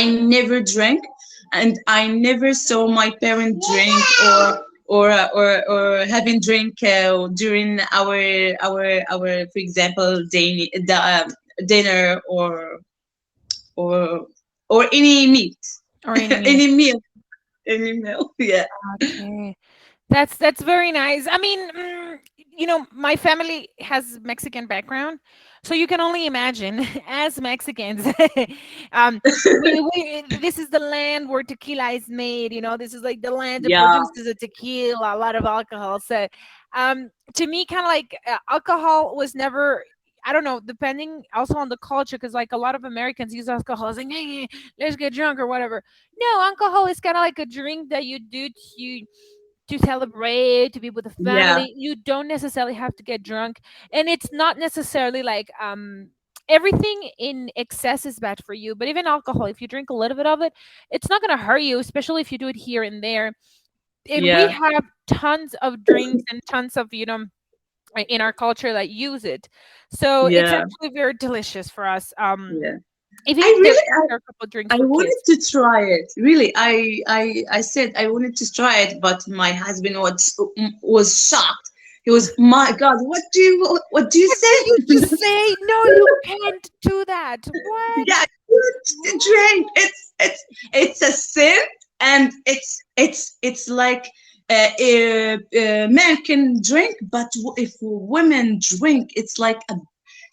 I never drank, and I never saw my parent drink or having drink during for example dinner or or any meat Or any meal. any meal any meal. Yeah. Okay. That's very nice. I mean, my family has Mexican background, so you can only imagine as Mexicans, this is the land where tequila is made. This is like the land that Yeah. produces a tequila, a lot of alcohol. So, to me, kind of like alcohol was never. I don't know, depending also on the culture, because like a lot of Americans use alcohol as like, "Hey, let's get drunk or whatever." No, alcohol is kind of like a drink that you do to celebrate, to be with the Yeah. family. You don't necessarily have to get drunk, and it's not necessarily like everything in excess is bad for you. But even alcohol, if you drink a little bit of it, it's not going to hurt you, especially if you do it here and there. And we Yeah. have tons of drinks and tons of in our culture that use it, so it's Yeah. actually very delicious for us. Yeah. Even I if really there are a couple of drinks I for wanted kids. to try it. Really, I said I wanted to try it, but my husband was shocked. He was, my God, what do you What did you say? just say? No, you can't do that. What? Yeah, drink. It's a sin, and it's like men can drink, but if women drink, it's like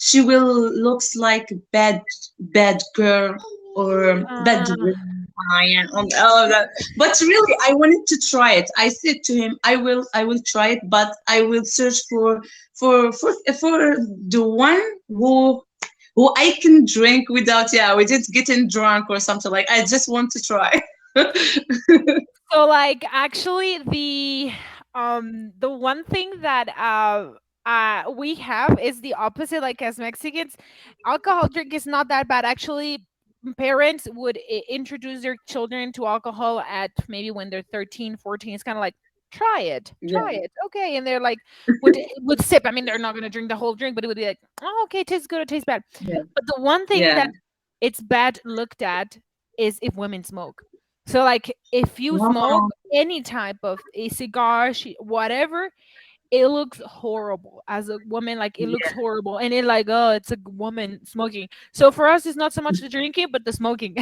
she will looks like a bad girl or bad Uh, and all of that. But really, I wanted to try it. I said to him, I will try it, but I will search for the one who I can drink without, yeah, without getting drunk or something. Like, I just want to try. so like actually the one thing that we have is the opposite. Like as Mexicans, alcohol drink is not that bad. Actually, parents would introduce their children to alcohol at maybe when they're 13, 14. It's kind of like try Yeah, it, okay, and they're like would sip. I mean, they're not going to drink the whole drink, but it would be like, oh, okay, it tastes good, it tastes bad. yeah, But the one thing yeah. that it's bad looked at is if women smoke. So like if you smoke Wow. any type of a cigar, whatever, it looks horrible as a woman. Like it looks Yeah. horrible, and it like, oh, it's a woman smoking. So for us, it's not so much the drinking, but the smoking.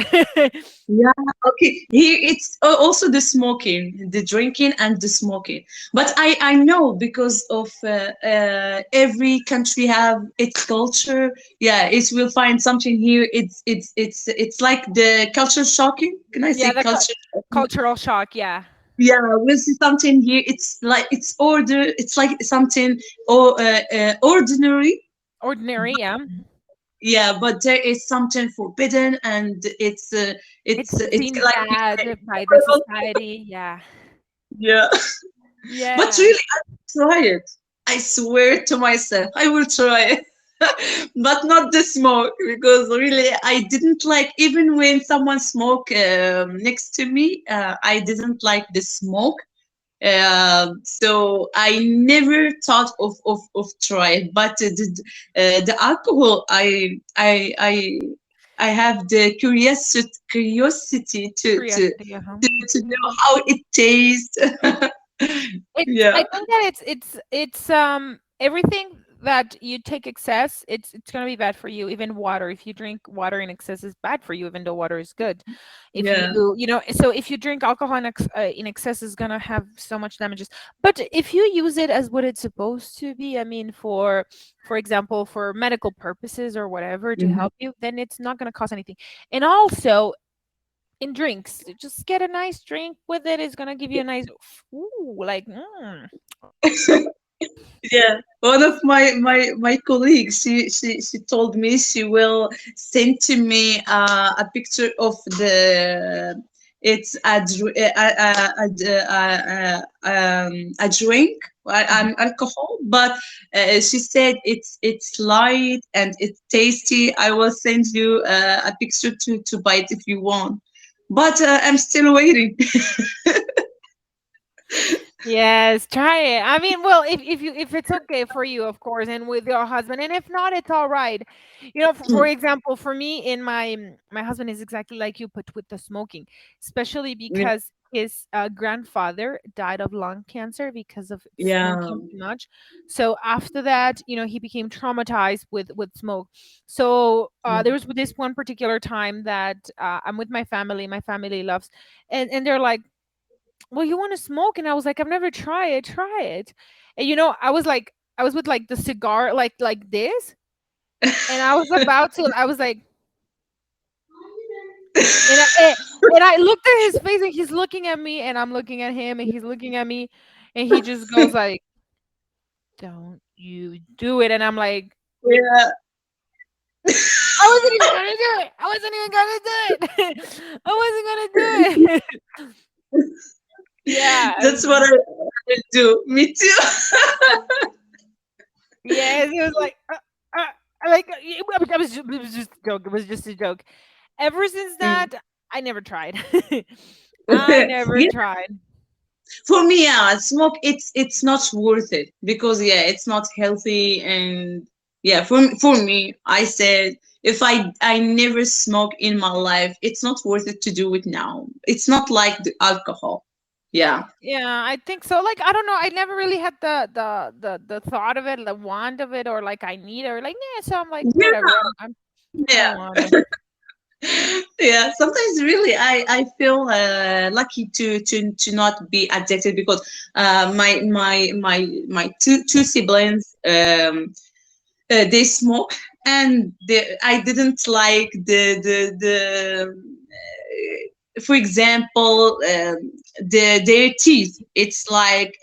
Yeah, okay. Here it's also the smoking, the drinking and the smoking. But I know because of every country have its culture. Yeah, it will find something here. It's like the culture shocking. Can I Yeah, say the culture shocking? cultural shock. Yeah, Yeah, we'll see something here. It's like it's order. It's like something or ordinary. ordinary. Yeah, Yeah, but there is something forbidden, and it's it's seen like bad by the society. Yeah, yeah. But yeah. really, I will try it. I swear to myself, I will try it. But not the smoke, because really I didn't like, even when someone smoke next to me, I didn't like the smoke. So I never thought of try it. But the alcohol, I have the curiosity Curiosity. Uh-huh. to know how it tastes. I Yeah. think that it's everything that you take excess, it's gonna be bad for you. Even water, if you drink water in excess, is bad for you, even though water is good. If Yeah. so if you drink alcohol in excess, is gonna have so much damages. But if you use it as what it's supposed to be, I mean, for example, for medical purposes or whatever to Mhm. help you, then it's not gonna cause anything. And also in drinks, just get a nice drink with it. It's gonna give you a nice, ooh, like, Yeah, one of my colleagues, she told me she will send to me a picture of the it's a drink, mhm. an alcohol, but she said it's light and it's tasty. I will send you a picture to buy it if you want, but I'm still waiting. Yes, try it. I mean, well, if it's okay for you, of course, and with your husband, and if not, it's all right. For Mm, example, for me, in my husband is exactly like you, but with the smoking, especially yeah, because his grandfather died of lung cancer because of yeah, smoking too much. So after that, he became traumatized with smoke. So there was this one particular time that I'm with my family. My family loves, and they're like, well, you want to smoke? And I was like, I've never tried it. Try it. And I was with like the cigar, like this, and I was about to. I was like, and I looked at his face, and he's looking at me, and I'm looking at him, and he's looking at me, and he just goes like, "Don't you do it?" And I'm like, yeah. I wasn't even gonna do it. I wasn't even gonna do it. I wasn't gonna do it. Yeah. That's what I will do. Me too. Yes, it was like, it was just a joke. It was just a joke. Ever since Mm. that, I never tried. I never Yeah, tried. for me, yeah, smoke. It's not worth it because yeah, it's not healthy, and yeah, for me, I said if I never smoke in my life, it's not worth it to do it now. It's not like the alcohol. Yeah, Yeah, I think so. Like, I don't know. I never really had the thought of it, the want of it, or like I need it, or like, yeah. So I'm like, yeah, whatever. I don't yeah. want it. Yeah, sometimes really I feel lucky to not be addicted because my two siblings they smoke, and I didn't like for example, their teeth, it's like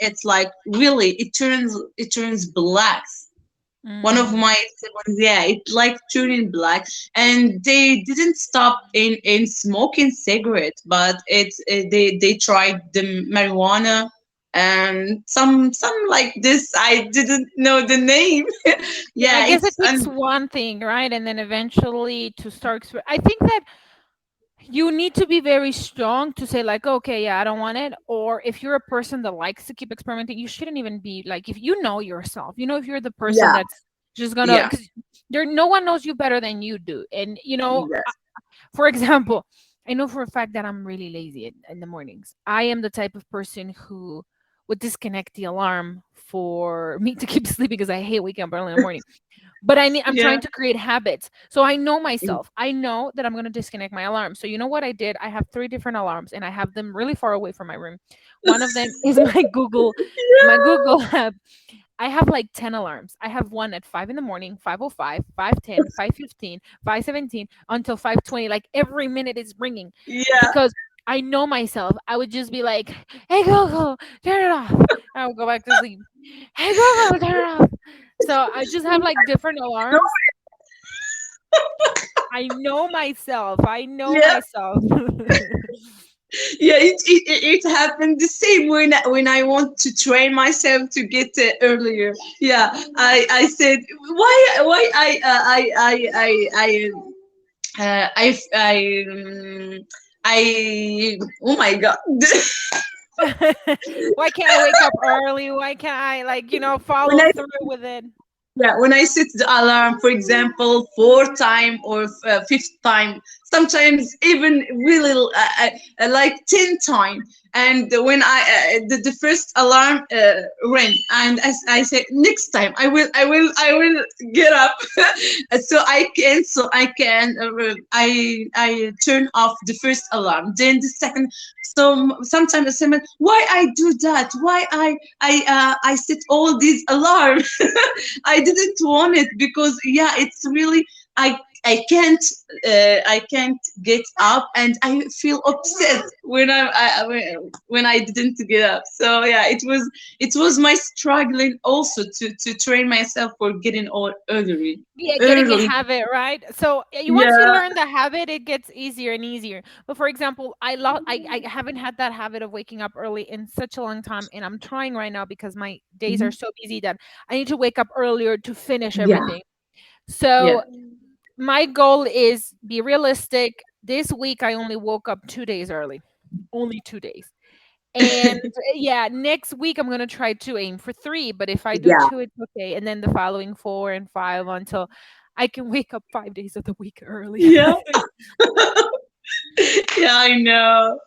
really it turns black. One of Mm. my siblings, yeah, it like turning black, and they didn't stop in smoking cigarette, but they tried the marijuana and some like this. I didn't know the name. Yeah, I Yeah, guess it it's takes one thing, right? And then eventually to start. I think that you need to be very strong to say like, okay, yeah, I don't want it. Or if you're a person that likes to keep experimenting, you shouldn't even be like, if you know yourself, if you're the person yeah, that's just gonna, yeah, because no one knows you better than you do. And yes, for example, I know for a fact that I'm really lazy in the mornings. I am the type of person who would disconnect the alarm for me to keep sleeping because I hate waking up early in the morning. But I'm yeah. trying to create habits. So I know myself. I know that I'm going to disconnect my alarm. So you know what I did? I have three different alarms and I have them really far away from my room. One of them is my Google app. I have like 10 alarms. I have one at 5 in the morning, 5:05, 5:10, 5:15, 5:17 until 5:20. Like every minute is ringing Yeah, because I know myself. I would just be like, "Hey Google, turn it off." And I would go back to sleep. "Hey Google, turn it off." So I just have like different alarms. I know myself. I know yeah. myself. Yeah, it happened the same when I want to train myself to get earlier. Yeah, I said why I oh my god. Why can't I wake up early? Why can't I when follow I through with it? Yeah, when I set the alarm, for example, fourth time or fifth time, sometimes even really like 10 time. And when the first alarm rang, and I said next time I will get up, so I turn off the first alarm, then the second. So sometimes I say, why I do that? Why I set all these alarms? I didn't want it because yeah, it's really I can't get up, and I feel upset when I didn't get up. So yeah, it was my struggling also to train myself for getting all Yeah, getting a early. habit, right? So once you Yeah. learn the habit, it gets easier and easier. But for example, I haven't had that habit of waking up early in such a long time, and I'm trying right now because my days are Mhm. so busy that I need to wake up earlier to finish Yeah. everything. Yeah. So my goal is be realistic. This week I only woke up 2 days early. Only 2 days. And yeah, next week I'm gonna try to aim for 3, but if I do Yeah, 2, it's okay. And then the following 4 and 5 until I can wake up 5 days of the week early. yeah, yeah, I know.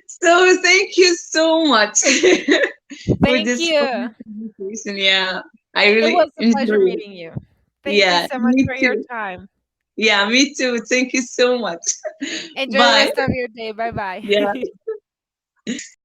So thank you so much for Thank this you. fun conversation. Yeah, I It really was a pleasure enjoyed it. meeting you. Thank you Yeah, so much me for your too. time. Yeah, me too. Thank you so much. Enjoy the Bye. rest of your day. Bye bye. Yeah.